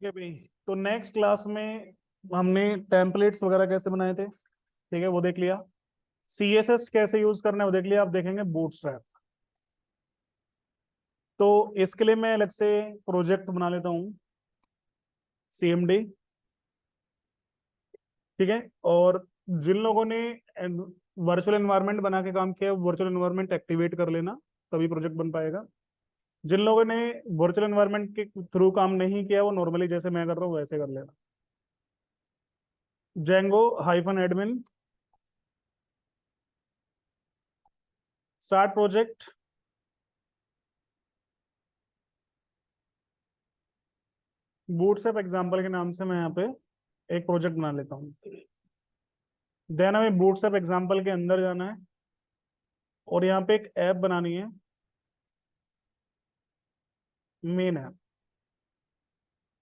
ठीक है भाई। तो नेक्स्ट क्लास में हमने टेम्पलेट्स वगैरह कैसे बनाए थे, ठीक है, वो देख लिया। सीएसएस कैसे यूज करना है वो देख लिया। आप देखेंगे बूटस्ट्रैप। तो इसके लिए मैं अलग से प्रोजेक्ट बना लेता हूँ, सीएमडी। ठीक है। और जिन लोगों ने वर्चुअल एनवायरनमेंट बना के काम किया, वर्चुअल एनवायरनमेंट एक्टिवेट कर लेना, तभी प्रोजेक्ट बन पाएगा। जिन लोगों ने वर्चुअल एनवायरनमेंट के थ्रू काम नहीं किया, वो नॉर्मली जैसे मैं कर रहा हूँ वैसे कर लेना। Django hyphen admin, start project. Bootstrap example के नाम से मैं यहाँ पे एक प्रोजेक्ट बना लेता हूँ। देन हमें बूटस्ट्रैप एग्जांपल के अंदर जाना है और यहाँ पे एक ऐप बनानी है, मेन ऐप।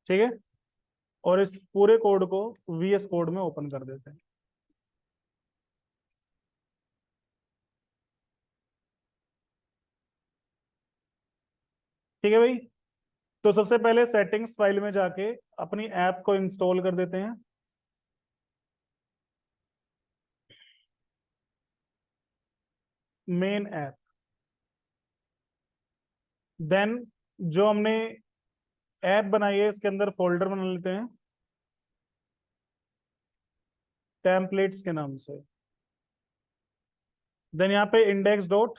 ठीक है। और इस पूरे कोड को वीएस कोड में ओपन कर देते हैं। ठीक है भाई। तो सबसे पहले सेटिंग्स फाइल में जाके अपनी ऐप को इंस्टॉल कर देते हैं। Main app. देन जो हमने ऐप बनाई है इसके अंदर फोल्डर बना लेते हैं टेम्पलेट्स के नाम से। देन यहाँ पे index dot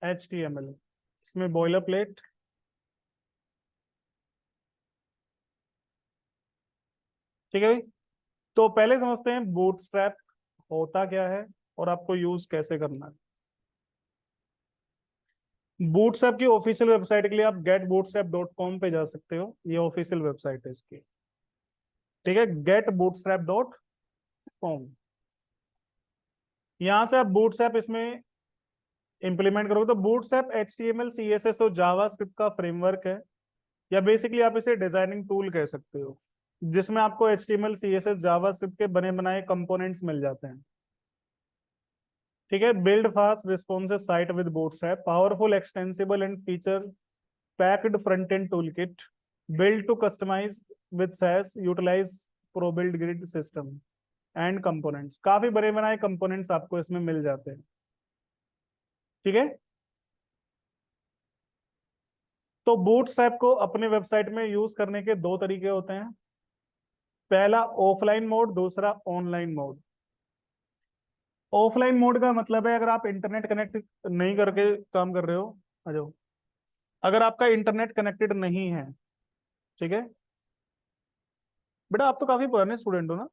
H T M L, इसमें बॉयलर प्लेट। ठीक है भाई। तो पहले समझते हैं बूटस्ट्रैप होता क्या है और आपको यूज कैसे करना है। बूटस्ट्रैप की ऑफिशियल वेबसाइट के लिए आप getbootstrap.com पे जा सकते हो, ये ऑफिशियल वेबसाइट है इसकी। ठीक है, getbootstrap.com। यहां से आप बूटस्ट्रैप इसमें इंप्लीमेंट करोगे। तो बूटस्ट्रैप HTML CSS और जावास्क्रिप्ट का फ्रेमवर्क है, या बेसिकली आप इसे डिजाइनिंग टूल कह सकते हो, जिसमें आपको HTML CSS जावास्क्रिप्ट के बने बनाए कंपोनेंट्स मिल जाते हैं। ठीक है। Build fast responsive site with bootstrap, powerful extensible and feature packed front end tool kit, built to customize with SAS, utilize pro build grid system and components। काफी बड़े बनाए कंपोनेंट्स आपको इसमें मिल जाते हैं। ठीक है। तो बूटस्ट्रैप को अपने वेबसाइट में यूज करने के दो तरीके होते हैं। पहला ऑफलाइन मोड, दूसरा ऑनलाइन मोड। ऑफलाइन मोड का मतलब है अगर आप इंटरनेट कनेक्ट नहीं करके काम कर रहे हो, आ जाओ, अगर आपका इंटरनेट कनेक्टेड नहीं है, ठीक है। बेटा आप तो काफी पुराने स्टूडेंट हो ना,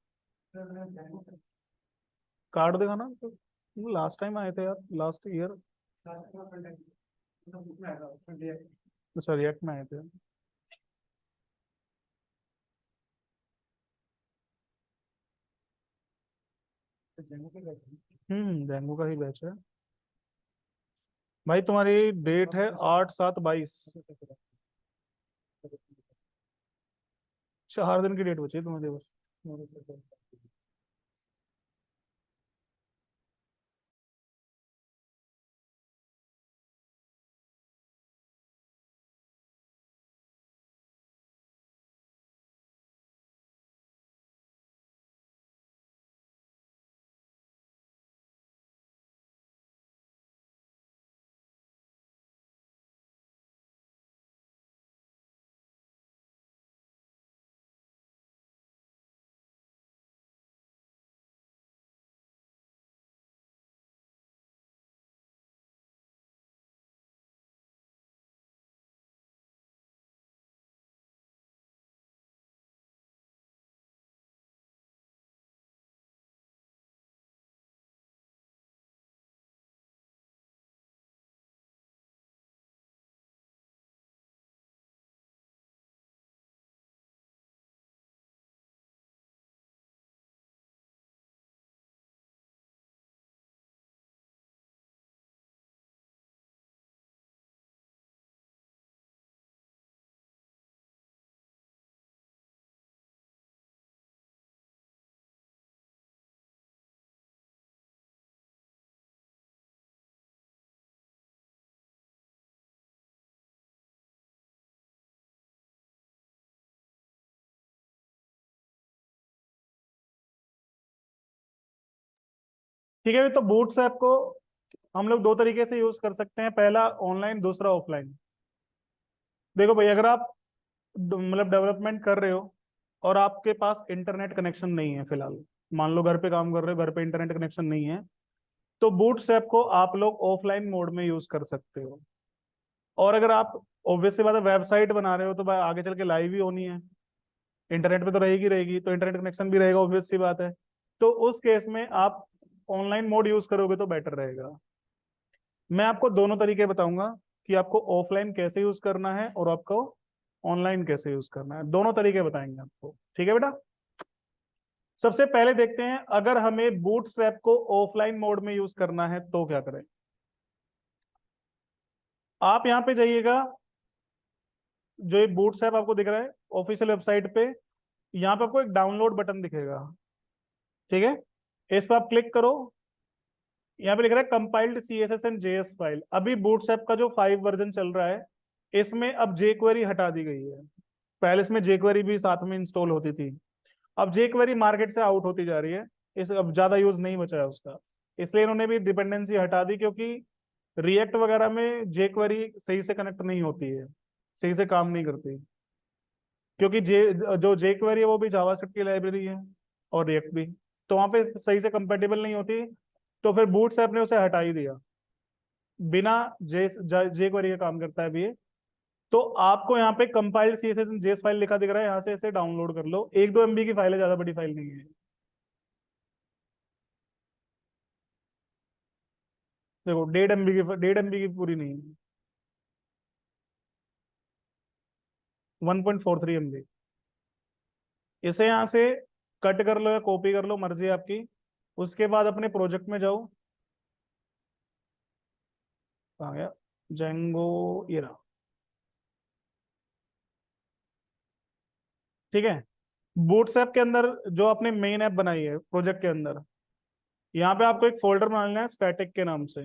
कार्ड दिखाना तो। लास्ट टाइम आए थे यार, लास्ट ईयर। अच्छा, रिएक्ट में आए थे। डेंगू का ही बैच है। भाई तुम्हारी डेट है 8/7/22। 4 दिन की डेट बची है तुम्हारे बस। ठीक है, तो बूटस्ट्रैप को हम लोग दो तरीके से यूज कर सकते हैं, पहला ऑनलाइन, दूसरा ऑफलाइन। देखो भाई, अगर आप मतलब डेवलपमेंट कर रहे हो और आपके पास इंटरनेट कनेक्शन नहीं है फिलहाल, मान लो घर पे काम कर रहे हो, घर पे इंटरनेट कनेक्शन नहीं है, तो बूटस्ट्रैप को आप लोग ऑफलाइन मोड में यूज कर सकते हो। और अगर आप ऑब्वियस सी बात है वेबसाइट बना रहे हो तो भाई आगे चल के लाइव ही होनी है, इंटरनेट पे तो रहेगी रहेगी, तो इंटरनेट कनेक्शन भी रहेगा, ऑब्वियस सी बात है। तो उस केस में आप ऑनलाइन मोड यूज करोगे तो बेटर रहेगा। मैं आपको दोनों तरीके बताऊंगा कि आपको ऑफलाइन कैसे यूज करना है और आपको ऑनलाइन कैसे यूज करना है, दोनों तरीके बताएंगे आपको, ठीक है बेटा। सबसे पहले देखते हैं, अगर हमें बूटस्ट्रैप को ऑफलाइन मोड में यूज करना है तो क्या करें। आप यहां पे जाइएगा, जो ये बूटस्ट्रैप आपको दिख रहा है ऑफिशियल वेबसाइट पे, यहाँ पे आपको एक डाउनलोड बटन दिखेगा, ठीक है। इस पर आप क्लिक करो, यहाँ पे लिख रहा है compiled CSS and JS file. अभी बूटस्ट्रैप का जो 5 वर्जन चल रहा है, इसमें अब jQuery हटा दी गई है। पहले इसमें jQuery भी साथ में इंस्टॉल होती थी, अब jQuery मार्केट से आउट होती जा रही है, इस अब ज्यादा यूज नहीं बचा है उसका, इसलिए इन्होंने भी डिपेंडेंसी हटा दी, क्योंकि रिएक्ट वगैरह में jQuery सही से कनेक्ट नहीं होती है, सही से काम नहीं करती, क्योंकि जो jQuery है वो भी जावास्क्रिप्ट की लाइब्रेरी है और रिएक्ट भी, तो वहां पे सही से कंपेटेबल नहीं होती। तो फिर बूटस्ट्रैप ने उसे हटा ही दिया, बिना jQuery का काम करता है अभी ये। तो आपको यहाँ पे compiled CSS and JS file लिखा दिख रहा है, यहाँ से इसे डाउनलोड कर लो, 1-2 MB की फाइल है, ज्यादा बड़ी फाइल नहीं है। देखो 1.5 MB की, 1.5 MB की पूरी नहीं है, 1.43 MB। इसे यहाँ से कट कर लो या कॉपी कर लो, मर्जी है आपकी। उसके बाद अपने प्रोजेक्ट में जाओ, कहाँ गया, जेंगो, ये रहा, ठीक है। बूटस्ट्रैप के अंदर जो आपने मेन ऐप बनाई है प्रोजेक्ट के अंदर, यहाँ पे आपको एक फोल्डर बना लेना है स्टैटिक के नाम से,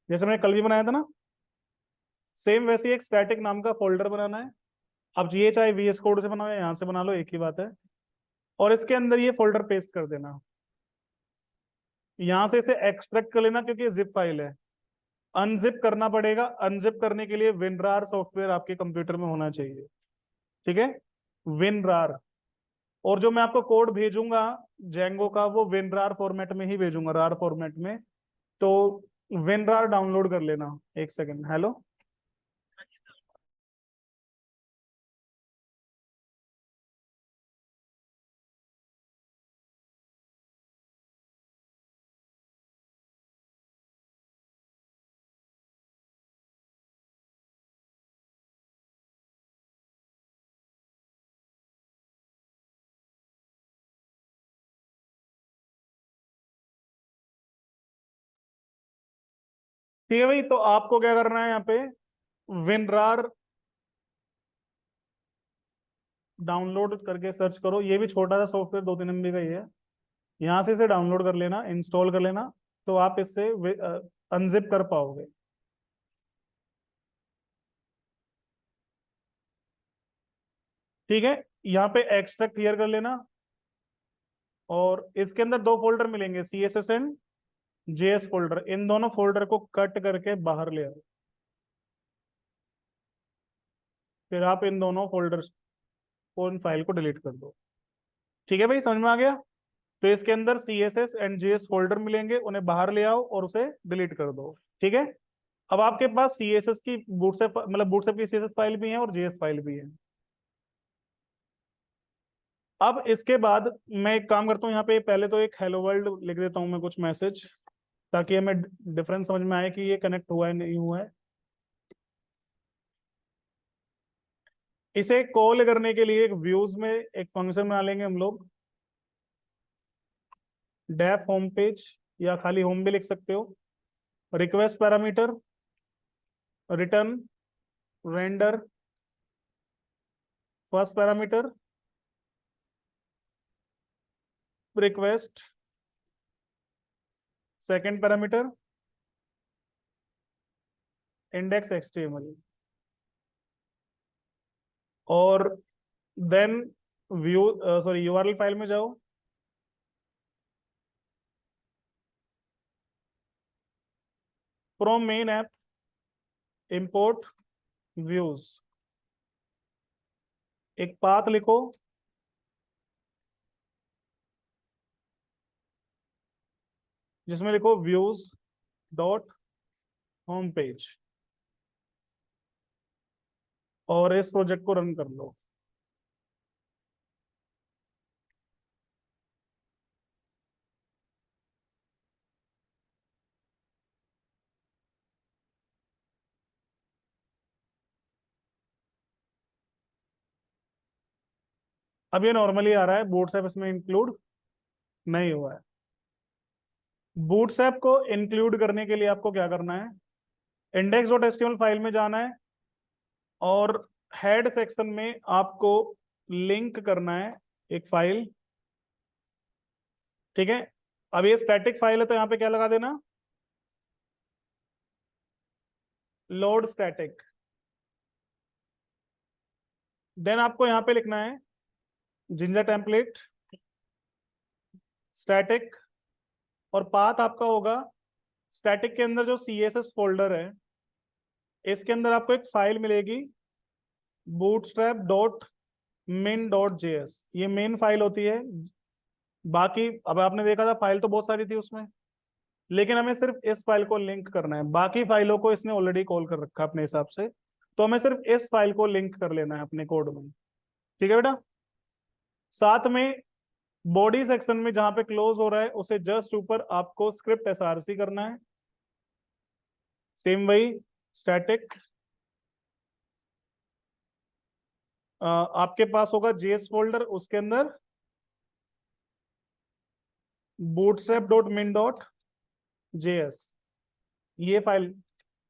जैसे मैंने कल भी बनाया था ना, सेम वैसे ही एक स्टैटिक नाम का फोल्डर बनाना है। अब ये चाहे VS कोड से बनाओ या यहाँ से बना लो, एक ही बात है। और इसके अंदर ये फोल्डर पेस्ट कर देना, यहाँ से इसे एक्सट्रैक्ट कर लेना, क्योंकि ये जिप फाइल है, अनजिप करना पड़ेगा। अनजिप करने के लिए विनरार सॉफ्टवेयर आपके कंप्यूटर में होना चाहिए, ठीक है, विनरार। और जो मैं आपको कोड भेजूंगा जेंगो का, वो विनरार फॉर्मेट में ही भेजूंगा, रार फॉर्मेट में। तो विनरार डाउनलोड कर लेना, एक सेकंड, हेलो। ठीक है भाई, तो आपको क्या करना है, यहाँ पे विनरार डाउनलोड करके सर्च करो, ये भी छोटा सा सॉफ्टवेयर 2-3 MB का ही है। यहाँ से इसे डाउनलोड कर लेना, इंस्टॉल कर लेना, तो आप इससे अनजिप कर पाओगे। ठीक है, यहाँ पे एक्सट्रैक्ट क्लियर कर लेना, और इसके अंदर दो फोल्डर मिलेंगे, CSS एंड JS फोल्डर, इन दोनों फोल्डर को कट करके बाहर ले आओ। फिर आप इन दोनों फोल्डर्स को, इन फाइल को डिलीट कर दो। ठीक है भाई, समझ में आ गया। तो इसके अंदर CSS एंड JS फोल्डर मिलेंगे, उन्हें बाहर ले आओ और उसे डिलीट कर दो, ठीक है। अब आपके पास CSS की बूटस्ट्रैप, मतलब बूटस्ट्रैप की CSS फाइल भी है और JS फाइल भी है। अब इसके बाद मैं एक काम करता हूँ, यहाँ पे पहले तो एक हेलो वर्ल्ड लिख देता हूँ मैं, कुछ मैसेज, ताकि हमें डिफरेंस समझ में आए कि ये कनेक्ट हुआ है नहीं हुआ है। इसे कॉल करने के लिए एक व्यूज में एक फंक्शन बना लेंगे हम लोग, डेफ होम पेज, या खाली होम भी लिख सकते हो। Request parameter, return, render, first parameter, request, second parameter, index HTML, और then view, sorry URL file में जाओ, from main app import views, एक पाथ लिखो, जिसमें लिखो व्यूज डॉट होम पेज, और इस प्रोजेक्ट को रन कर लो। अब ये नॉर्मली आ रहा है, बूटस्ट्रैप इसमें इंक्लूड नहीं हुआ है। बूटस्ट्रैप को इंक्लूड करने के लिए आपको क्या करना है, इंडेक्स डॉट एचटीएमएल फाइल में जाना है, और हेड सेक्शन में आपको लिंक करना है एक फाइल। ठीक है, अब ये स्टैटिक फाइल है तो यहाँ पे क्या लगा देना, लोड स्टैटिक। देन आपको यहाँ पे लिखना है जिंजर टेम्पलेट स्टैटिक, और पाथ आपका होगा स्टैटिक के अंदर जो CSS फोल्डर है, इसके अंदर आपको एक फाइल मिलेगी bootstrap dot min dot JS, ये मेन फाइल होती है। बाकी अब आपने देखा था फाइल तो बहुत सारी थी उसमें, लेकिन हमें सिर्फ इस फाइल को लिंक करना है, बाकी फाइलों को इसने ऑलरेडी कॉल कर रखा है अपने हिसाब से, तो हमें सिर्फ इस फाइल को लिंक कर लेना है अपने कोड में। ठीक है बेटा, साथ में बॉडी सेक्शन में जहां पे क्लोज हो रहा है उसे जस्ट ऊपर आपको स्क्रिप्ट SRC करना है, सेम वही स्टैटिक। आपके पास होगा जेएस फोल्डर, उसके अंदर बूटस्ट्रैप डॉट मिन डॉट जेएस, ये फाइल,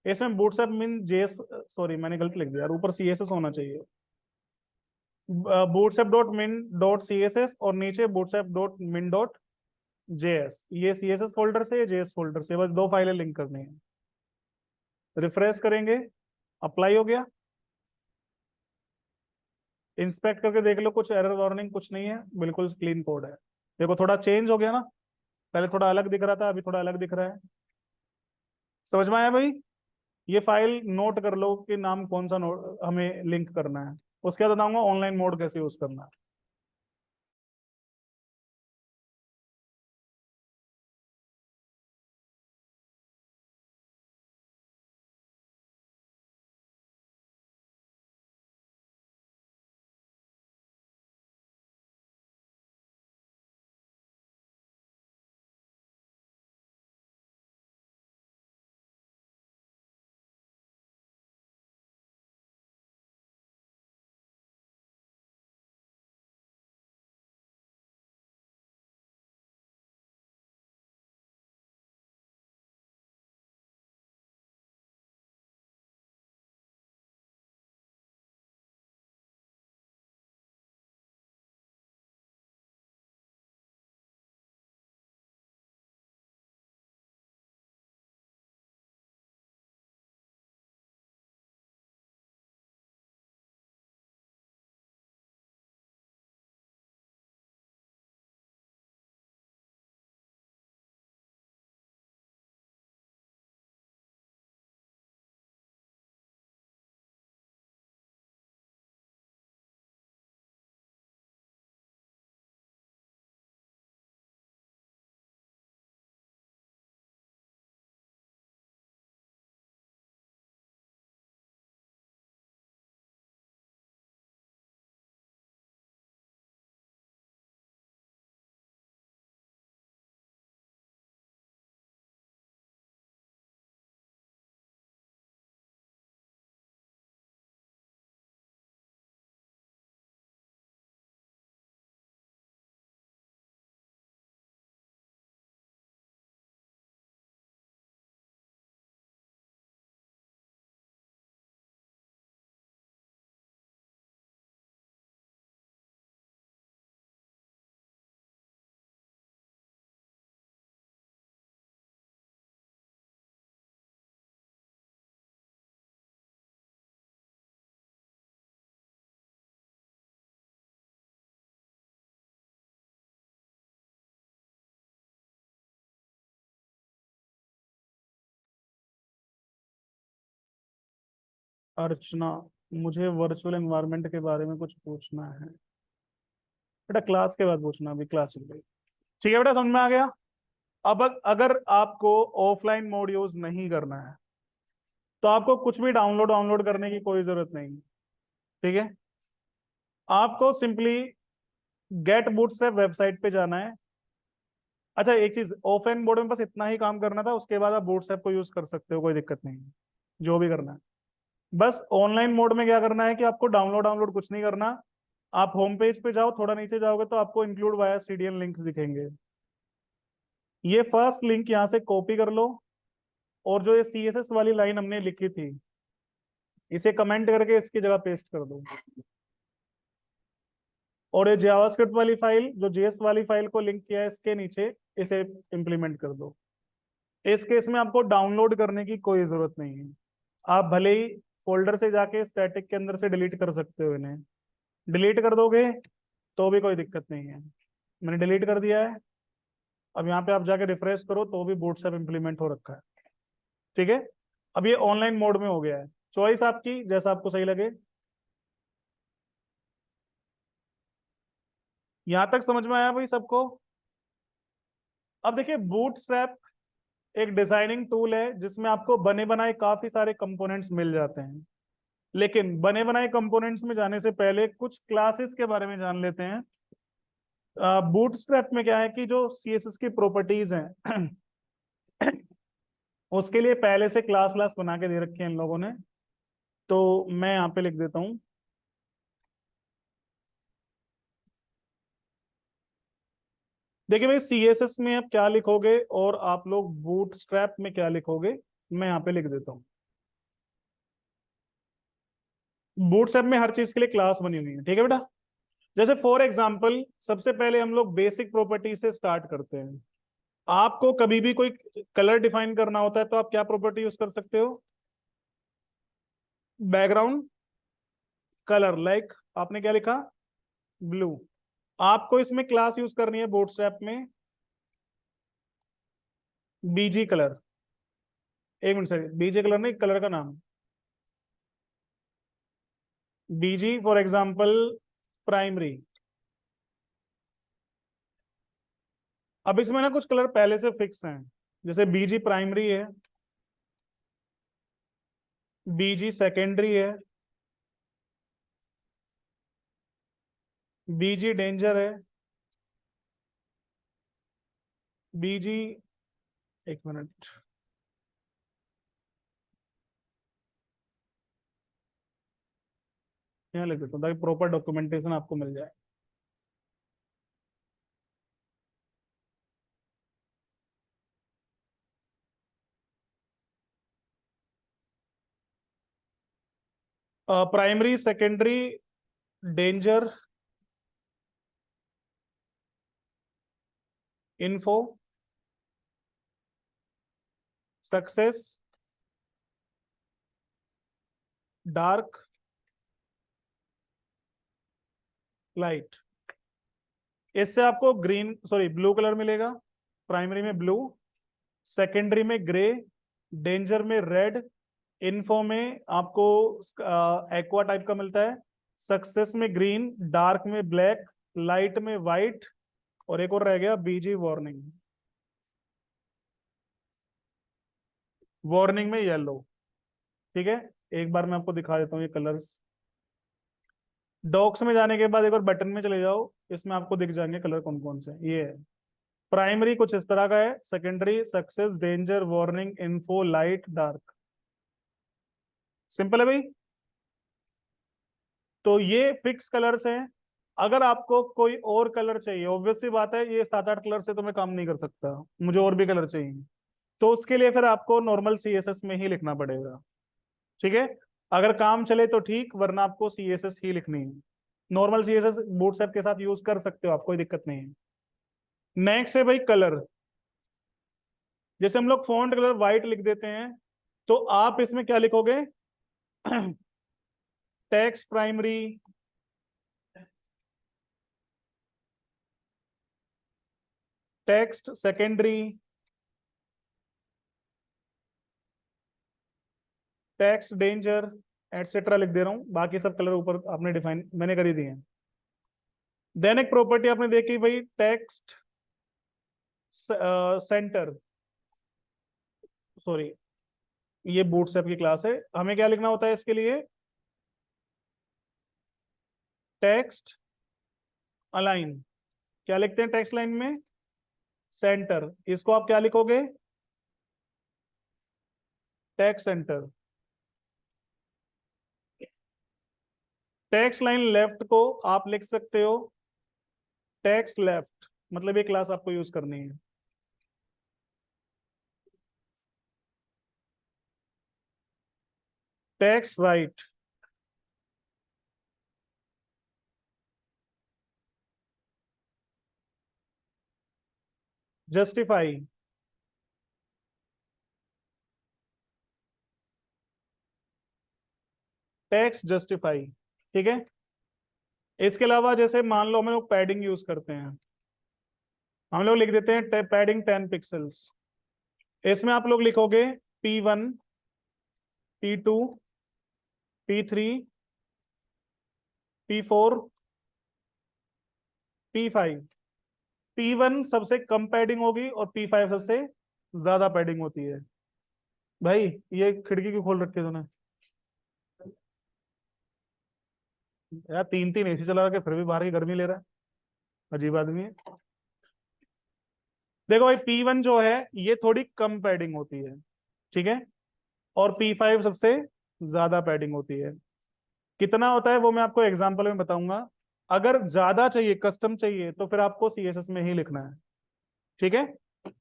इसमें बूटस्ट्रैप मिन जेएस, सॉरी मैंने गलत लिख दिया यार, ऊपर CSS होना चाहिए, बूटस्ट्रैप डॉट मिन डॉट CSS और नीचे बूटस्ट्रैप डॉट मिन डॉट जेएस, ये CSS फोल्डर से, ये जेएस फोल्डर से, बस दो फाइलें लिंक करनी है। रिफ्रेश करेंगे, अप्लाई हो गया। इंस्पेक्ट करके देख लो, कुछ एरर वार्निंग कुछ नहीं है, बिल्कुल क्लीन कोड है। देखो थोड़ा चेंज हो गया ना, पहले थोड़ा अलग दिख रहा था, अभी थोड़ा अलग दिख रहा है। समझ में आया भाई? ये फाइल नोट कर लो कि नाम कौन सा नोट हमें लिंक करना है, उसके बाद बताऊंगा ऑनलाइन मोड कैसे यूज करना है। अर्चना, मुझे वर्चुअल एनवायरनमेंट के बारे में कुछ पूछना है। बेटा क्लास के बाद पूछना, अभी क्लास चल रही है। ठीक है बेटा, समझ में आ गया। अब अगर आपको ऑफलाइन मोड यूज नहीं करना है तो आपको कुछ भी डाउनलोड डाउनलोड करने की कोई जरूरत नहीं। ठीक है, आपको सिंपली गेट बूटस्ट्रैप वेबसाइट पे जाना है। अच्छा एक चीज, ऑफलाइन मोड में बस इतना ही काम करना था, उसके बाद आप बूटस्ट्रैप को यूज कर सकते हो, कोई दिक्कत नहीं है। जो भी करना है, बस ऑनलाइन मोड में क्या करना है कि आपको डाउनलोड डाउनलोड कुछ नहीं करना। आप होम पेज पे जाओ, थोड़ा नीचे जाओगे तो आपको इंक्लूड वाया सीडीएन लिंक दिखेंगे। ये फर्स्ट लिंक यहाँ से कॉपी कर लो, और जो ये सीएसएस वाली लाइन हमने लिखी थी इसे कमेंट करके इसकी जगह पेस्ट कर दो। और ये जावास्क्रिप्ट वाली फाइल, जो जेएस वाली फाइल को लिंक किया है, इसके नीचे इसे इंप्लीमेंट कर दो। इस केस में आपको डाउनलोड करने की कोई जरूरत नहीं है। आप भले ही फोल्डर से जाके स्टैटिक के अंदर से डिलीट कर सकते हो इन्हें। डिलीट कर दोगे तो भी कोई दिक्कत नहीं है। मैंने डिलीट कर दिया है। अब यहाँ पे आप जाके रिफ्रेश करो तो भी बूटस्ट्रैप इंप्लीमेंट हो रखा है। ठीक है, अब ये ऑनलाइन मोड में हो गया है। चॉइस आपकी, जैसा आपको सही लगे। यहां तक समझ में आया भाई सबको? अब देखिए, बूटस्ट्रैप एक डिजाइनिंग टूल है जिसमें आपको बने बनाए काफी सारे कंपोनेंट्स मिल जाते हैं। लेकिन बने बनाए कंपोनेंट्स में जाने से पहले कुछ क्लासेस के बारे में जान लेते हैं। बूटस्ट्रैप में क्या है कि जो सीएसएस की प्रॉपर्टीज हैं उसके लिए पहले से क्लास क्लास बना के दे रखे हैं इन लोगों ने। तो मैं यहाँ पे लिख देता हूँ। देखिए भाई, सीएसएस में आप क्या लिखोगे और आप लोग बूटस्ट्रैप में क्या लिखोगे, मैं यहाँ पे लिख देता हूँ। बूटस्ट्रैप में हर चीज के लिए क्लास बनी हुई है, ठीक है बेटा। जैसे फॉर एग्जांपल, सबसे पहले हम लोग बेसिक प्रॉपर्टी से स्टार्ट करते हैं। आपको कभी भी कोई कलर डिफाइन करना होता है तो आप क्या प्रॉपर्टी यूज कर सकते हो? बैकग्राउंड कलर, लाइक आपने क्या लिखा, ब्लू। आपको इसमें क्लास यूज करनी है बूटस्ट्रैप में, बीजी कलर। एक मिनट सर, बीजे कलर नहीं, कलर का नाम बीजी। For example primary. अब इसमें ना कुछ कलर पहले से फिक्स हैं, जैसे बीजी प्राइमरी है, बीजी सेकेंडरी है, बीजी डेंजर है, बीजी, एक मिनट, यहाँ लिख देता हूँ ताकि प्रॉपर डॉक्यूमेंटेशन आपको मिल जाए। Primary, secondary, danger, info, success, dark, light. इससे आपको ग्रीन, सॉरी ब्लू कलर मिलेगा। प्राइमरी में ब्लू, सेकेंडरी में ग्रे, डेंजर में रेड, इन्फो में आपको एक्वा टाइप का मिलता है, सक्सेस में ग्रीन, डार्क में ब्लैक, लाइट में वाइट, और एक और रह गया बीजी वार्निंग। वार्निंग में येलो। ठीक है, एक बार मैं आपको दिखा देता हूँ ये कलर्स। डॉक्स में जाने के बाद एक बार बटन में चले जाओ, इसमें आपको दिख जाएंगे कलर कौन कौन से। ये है प्राइमरी, कुछ इस तरह का है, secondary success, danger, warning, info, light, dark. Simple है भाई। तो ये फिक्स कलर्स हैं। अगर आपको कोई और कलर चाहिए, ऑब्वियस सी बात है ये 7-8 कलर से तो मैं काम नहीं कर सकता, मुझे और भी कलर चाहिए। तो उसके लिए फिर आपको नॉर्मल सीएसएस में ही लिखना पड़ेगा। ठीक है, अगर काम चले तो ठीक, वरना आपको सीएसएस ही लिखनी है। नॉर्मल सीएसएस बूटस्ट्रैप के साथ यूज कर सकते हो आप, कोई दिक्कत नहीं है। नेक्स्ट है भाई कलर। जैसे हम लोग फॉन्ट कलर व्हाइट लिख देते हैं, तो आप इसमें क्या लिखोगे? Text primary, text secondary, text danger, etcetera लिख दे रहा हूँ, बाकी सब कलर ऊपर आपने डिफाइन मैंने कर ही दिए हैं। देन एक प्रॉपर्टी आपने देखी भाई, टेक्स्ट सेंटर, सॉरी ये बूटस्ट्रैप की क्लास है, हमें क्या लिखना होता है इसके लिए, टेक्स्ट अलाइन। क्या लिखते हैं टेक्स्ट लाइन में, सेंटर, इसको आप क्या लिखोगे, text centre. Text line left को आप लिख सकते हो टेक्स्ट लेफ्ट, मतलब ये क्लास आपको यूज करनी है। Text right, justify, text justify, ठीक है। इसके अलावा जैसे मान लो हम लोग पैडिंग यूज करते हैं, हम लोग लिख देते हैं पैडिंग 10 पिक्सल्स। इसमें आप लोग लिखोगे P1, P2, P3, P4, P5। P1 सबसे कम पैडिंग होगी और P5 सबसे ज्यादा पैडिंग होती है। भाई ये खिड़की क्यों खोल रखी है तूने यार, 3 3 एसी चला के फिर भी बाहर की गर्मी ले रहा है, अजीब आदमी है। देखो भाई P1 जो है ये थोड़ी कम पैडिंग होती है, ठीक है, और P5 सबसे ज्यादा पैडिंग होती है। कितना होता है वो मैं आपको एग्जांपल में बताऊंगा। अगर ज्यादा चाहिए, कस्टम चाहिए, तो फिर आपको CSS में ही लिखना है, ठीक है।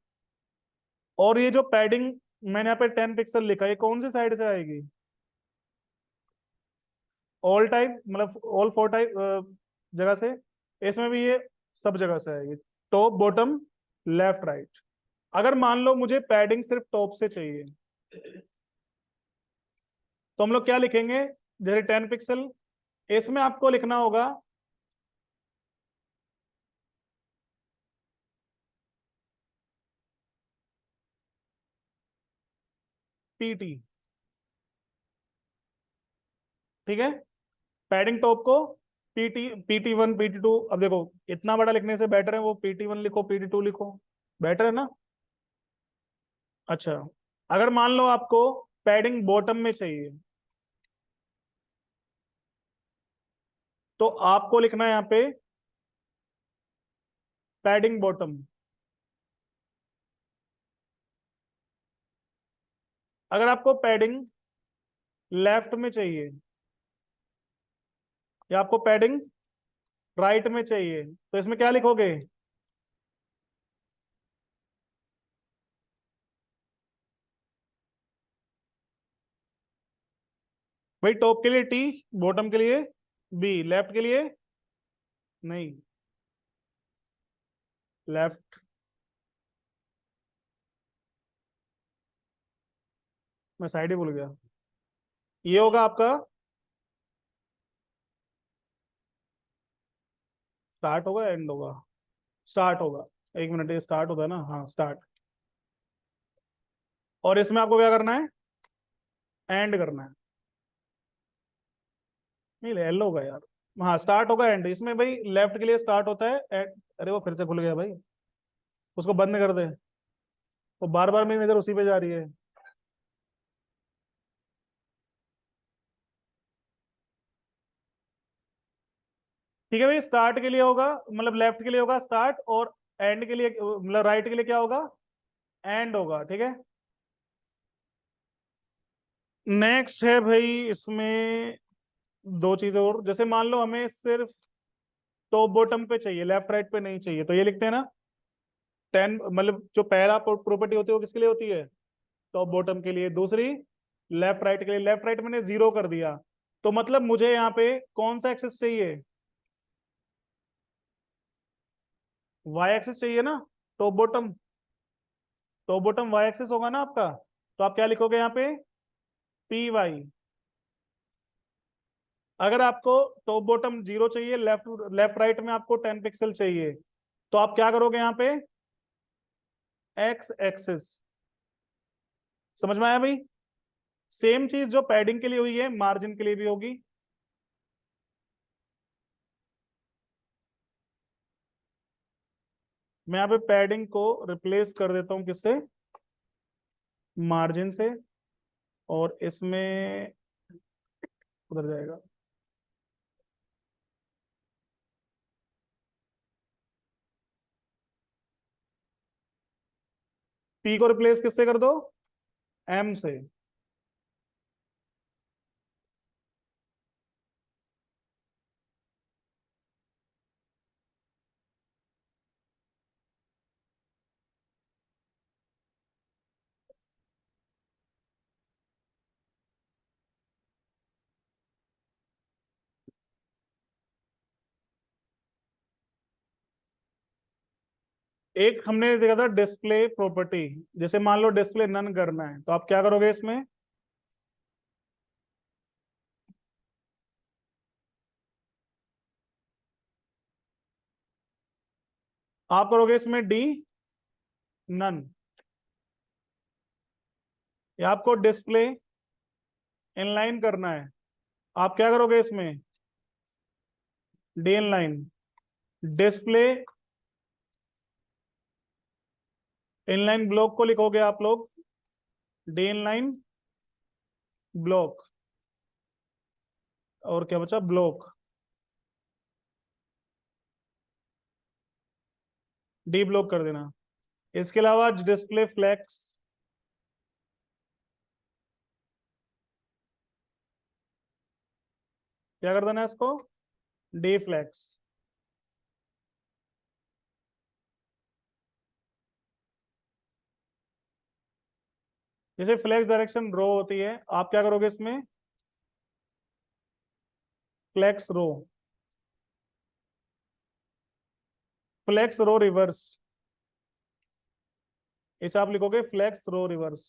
और ये जो पैडिंग मैंने यहाँ पे 10 पिक्सल लिखा है, ये कौन सी साइड से आएगी, ऑल टाइप मतलब ऑल 4 टाइप जगह से, इसमें भी ये सब जगह से आएगी, टॉप बॉटम लेफ्ट राइट। अगर मान लो मुझे पैडिंग सिर्फ टॉप से चाहिए, तो हम लोग क्या लिखेंगे, जैसे 10 पिक्सल, इसमें आपको लिखना होगा PT, ठीक है। पैडिंग टॉप को PT1, PT2, अब देखो इतना बड़ा लिखने से बेटर है वो PT1 लिखो, PT2 लिखो, बेटर है ना। अच्छा, अगर मान लो आपको पैडिंग बॉटम में चाहिए, तो आपको लिखना है यहाँ पे पैडिंग बॉटम। अगर आपको पैडिंग लेफ्ट में चाहिए या आपको पैडिंग राइट में चाहिए, तो इसमें क्या लिखोगे, भाई टॉप के लिए T, बॉटम के लिए B, लेफ्ट के लिए नहीं, लेफ्ट, मैं साइड ही भूल गया। ये होगा आपका, स्टार्ट होगा एंड होगा, स्टार्ट होगा, 1 मिनट, ये स्टार्ट होता है ना, हाँ स्टार्ट। और इसमें आपको क्या करना है, एंड करना है, नहीं एल होगा यार, हाँ स्टार्ट होगा एंड, इसमें भाई लेफ्ट के लिए स्टार्ट होता है अरे वो फिर से खुल गया भाई, उसको बंद कर दे, वो बार बार मेरी नजर उसी पे जा रही है। ठीक है भाई, स्टार्ट के लिए होगा मतलब लेफ्ट के लिए होगा स्टार्ट, और एंड के लिए मतलब राइट के लिए क्या होगा, एंड होगा, ठीक है। नेक्स्ट है भाई इसमें दो चीजें और, जैसे मान लो हमें सिर्फ टॉप बॉटम पे चाहिए, लेफ्ट राइट पे नहीं चाहिए, तो ये लिखते हैं ना 10, मतलब जो पहला प्रॉपर्टी होती है वो किसके लिए होती है, टॉप बॉटम के लिए, दूसरी लेफ्ट राइट के लिए। लेफ्ट राइट मैंने 0 कर दिया, तो मतलब मुझे यहाँ पे कौन सा एक्सेस चाहिए, वाई एक्सेस चाहिए ना, top bottom, top bottom Y axis होगा ना आपका, तो आप क्या लिखोगे यहाँ पे PY। अगर आपको टॉप बॉटम 0 चाहिए, लेफ्ट लेफ्ट राइट में आपको 10 पिक्सल चाहिए, तो आप क्या करोगे यहाँ पे X एक्सेस, समझ में आया भाई। सेम चीज जो पैडिंग के लिए हुई है मार्जिन के लिए भी होगी। मैं यहाँ पे पैडिंग को रिप्लेस कर देता हूँ किससे, मार्जिन से, और इसमें उधर जाएगा। पी को रिप्लेस किससे कर दो, एम से। एक हमने देखा था डिस्प्ले प्रॉपर्टी, जैसे मान लो डिस्प्ले नन करना है तो आप क्या करोगे इसमें, आप करोगे इसमें डी नन, या आपको डिस्प्ले इनलाइन करना है, आप क्या करोगे इसमें, D inline. Display inline block को लिखोगे आप लोग डी इनलाइन ब्लॉक, और क्या बचा, ब्लॉक, डी ब्लॉक कर देना। इसके अलावा डिस्प्ले फ्लेक्स, क्या कर देना है इसको, डी फ्लेक्स। जैसे फ्लेक्स डायरेक्शन रो होती है, आप क्या करोगे इसमें, फ्लेक्स रो, फ्लेक्स रो रिवर्स, इसे आप लिखोगे फ्लेक्स रो रिवर्स।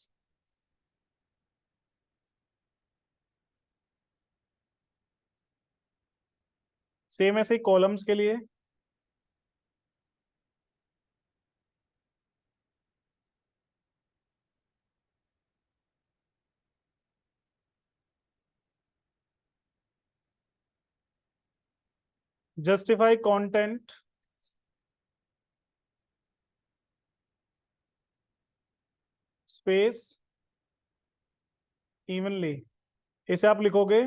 सेम ऐसे ही कॉलम्स के लिए, जस्टिफाई कंटेंट स्पेस इवनली, इसे आप लिखोगे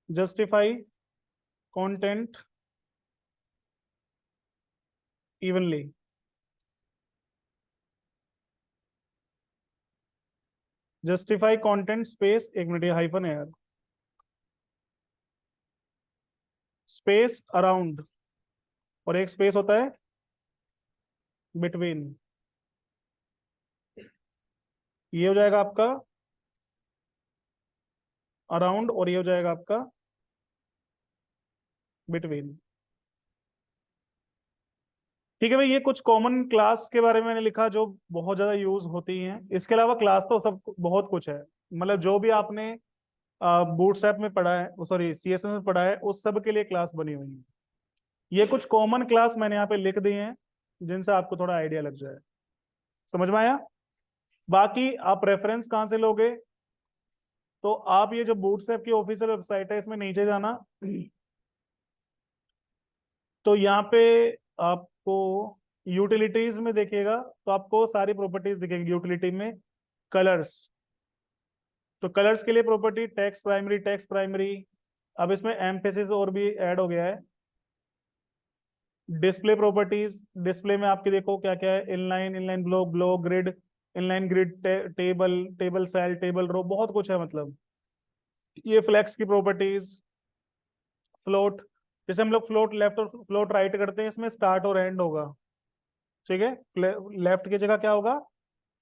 justify content evenly. Justify content space, एक मिनट ये हाइफन है यार, स्पेस अराउंड, और एक स्पेस होता है बिटवीन, ये हो जाएगा आपका अराउंड, और ये हो जाएगा आपका बिटवीन। ठीक है भाई, ये कुछ कॉमन क्लास के बारे में मैंने लिखा जो बहुत ज्यादा यूज होती हैं। इसके अलावा क्लास तो सब बहुत कुछ है, मतलब जो भी आपने बूटस्ट्रैप में पढ़ा है, सॉरी सीएसएस में पढ़ा है, उस सब के लिए क्लास बनी हुई है। ये कुछ कॉमन क्लास मैंने यहाँ पे लिख दी हैं जिनसे आपको थोड़ा आइडिया लग जाए। समझ में आया? बाकी आप रेफरेंस कहाँ से लोगे, तो आप ये जो बूटस्ट्रैप की ऑफिशियल वेबसाइट है इसमें नीचे जाना, तो यहाँ पे आपको यूटिलिटीज में देखिएगा तो आपको सारी प्रॉपर्टीज दिखेंगी यूटिलिटी में। कलर्स, तो कलर्स के लिए property text primary, text primary. अब इसमें एम्फेसिस और भी ऐड हो गया है। डिस्प्ले प्रॉपर्टीज, डिस्प्ले में आपके देखो क्या क्या है, inline, inline block, block grid, inline grid, table, table cell, table row, बहुत कुछ है मतलब। ये फ्लेक्स की प्रॉपर्टीज, फ्लोट, जैसे हम लोग फ्लोट लेफ्ट और फ्लोट राइट करते हैं, इसमें स्टार्ट और एंड होगा। ठीक है, लेफ्ट की जगह क्या होगा,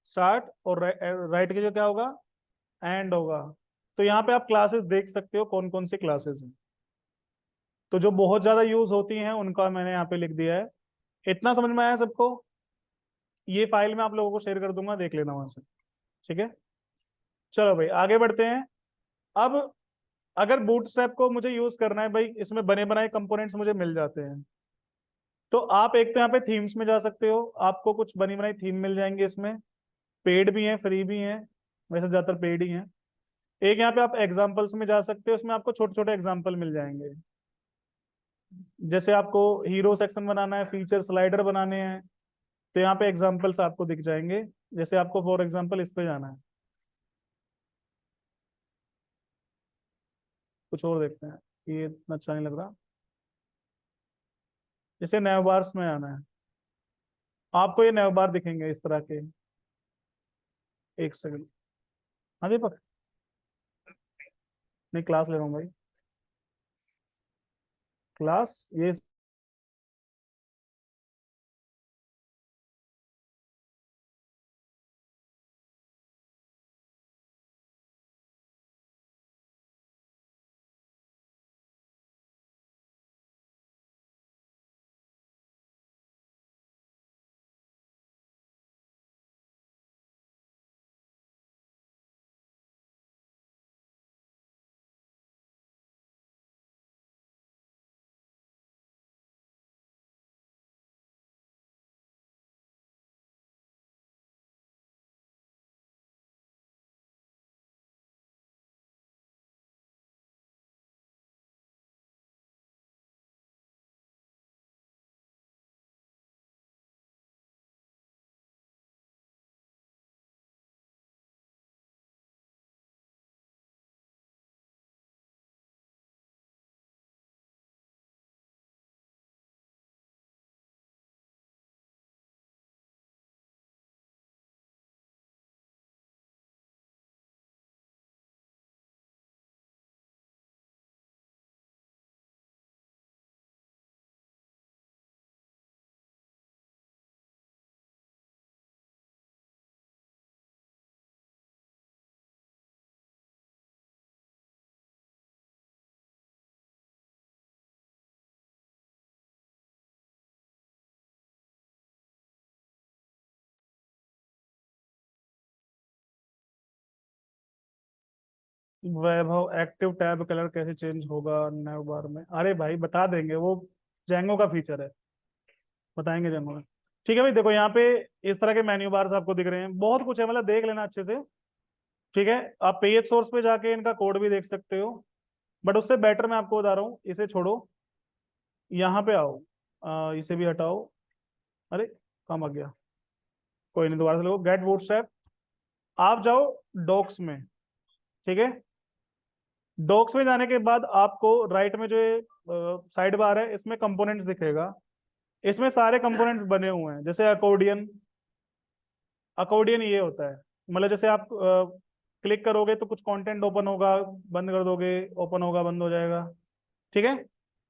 स्टार्ट, और राइट की जगह क्या होगा, एंड होगा। तो यहाँ पे आप क्लासेस देख सकते हो कौन कौन सी क्लासेस हैं, तो जो बहुत ज्यादा यूज होती हैं उनका मैंने यहाँ पे लिख दिया है। इतना समझ में आया सबको? ये फाइल मैं आप लोगों को शेयर कर दूंगा, देख लेना वहां से। ठीक है, चलो भाई आगे बढ़ते हैं। अब अगर बूटस्ट्रैप को मुझे यूज करना है भाई, इसमें बने बनाए कंपोनेंट्स मुझे मिल जाते हैं, तो आप एक तो यहाँ पे थीम्स में जा सकते हो, आपको कुछ बनी बनाई थीम मिल जाएंगे इसमें, पेड भी हैं फ्री भी हैं। वैसे ज्यादातर पेड ही हैं। एक यहाँ पे आप एग्जाम्पल्स में जा सकते हो, उसमें आपको छोटे छोटे एग्जाम्पल मिल जाएंगे। जैसे आपको हीरो सेक्शन बनाना है, फीचर स्लाइडर बनाने हैं, तो यहाँ पे एग्जाम्पल्स आपको दिख जाएंगे। जैसे आपको फॉर एग्जाम्पल इस पे जाना है, कुछ और देखते हैं, ये इतना अच्छा नहीं लग रहा। जैसे नैव बार्स में आना है, आपको ये नैव बार दिखेंगे इस तरह के। एक सेकंड। हाँ दीपक, नहीं क्लास ले रहा हूँ भाई, क्लास ये। वैभव, एक्टिव टैब कलर कैसे चेंज होगा नैव बार में? अरे भाई बता देंगे वो, जेंगो का फीचर है, बताएंगे जेंगो में। ठीक है भाई, देखो यहाँ पे इस तरह के मेन्यू बार्स आपको दिख रहे हैं, बहुत कुछ है, मतलब देख लेना अच्छे से। ठीक है, आप पेज सोर्स पे जाके इनका कोड भी देख सकते हो, बट उससे बेटर मैं आपको बता रहा हूँ, इसे छोड़ो, यहाँ पे आओ, इसे भी हटाओ। अरे काम आ गया, कोई नहीं, दोबारा से लो, गेट बूटस्ट्रैप। आप जाओ डॉक्स में। ठीक है, डॉक्स में जाने के बाद आपको राइट में जो साइड बार है, इसमें कंपोनेंट्स दिखेगा। इसमें सारे कंपोनेंट्स बने हुए हैं, जैसे अकोर्डियन। अकोर्डियन ये होता है, मतलब जैसे आप क्लिक करोगे तो कुछ कंटेंट ओपन होगा, बंद कर दोगे ओपन होगा बंद हो जाएगा। ठीक है,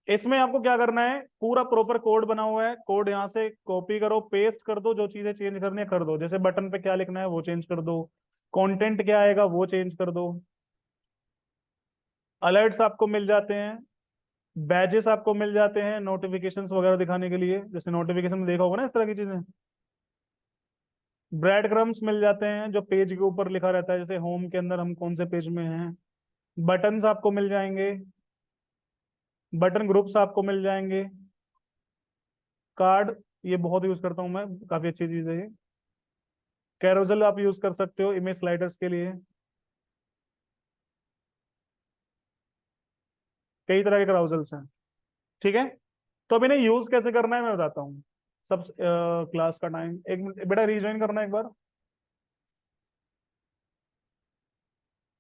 इसमें आपको क्या करना है, पूरा प्रॉपर कोड बना हुआ है, कोड यहाँ से कॉपी करो, पेस्ट कर दो, जो चीजें चेंज करनी है कर दो, जैसे बटन पे क्या लिखना है वो चेंज कर दो, कंटेंट क्या आएगा वो चेंज कर दो। अलर्ट्स आपको मिल जाते हैं, बैजेस आपको मिल जाते हैं नोटिफिकेशंस वगैरह दिखाने के लिए, जैसे नोटिफिकेशन में देखा होगा ना इस तरह की चीजें। ब्रेड क्रम्स मिल जाते हैं, जो पेज के ऊपर लिखा रहता है, जैसे होम के अंदर हम कौन से पेज में हैं। बटन्स आपको मिल जाएंगे, बटन ग्रुप्स आपको मिल जाएंगे। कार्ड, ये बहुत यूज करता हूँ मैं, काफी अच्छी चीज है ये। कैरोसेल आप यूज कर सकते हो इमेज स्लाइडर्स के लिए। कई तरह के कैरोसेल्स हैं। ठीक है, तो अब इन्हें यूज कैसे करना है मैं बताता हूँ। सब क्लास का टाइम, एक मिनट बेटा, रिज्वाइन करना एक बार।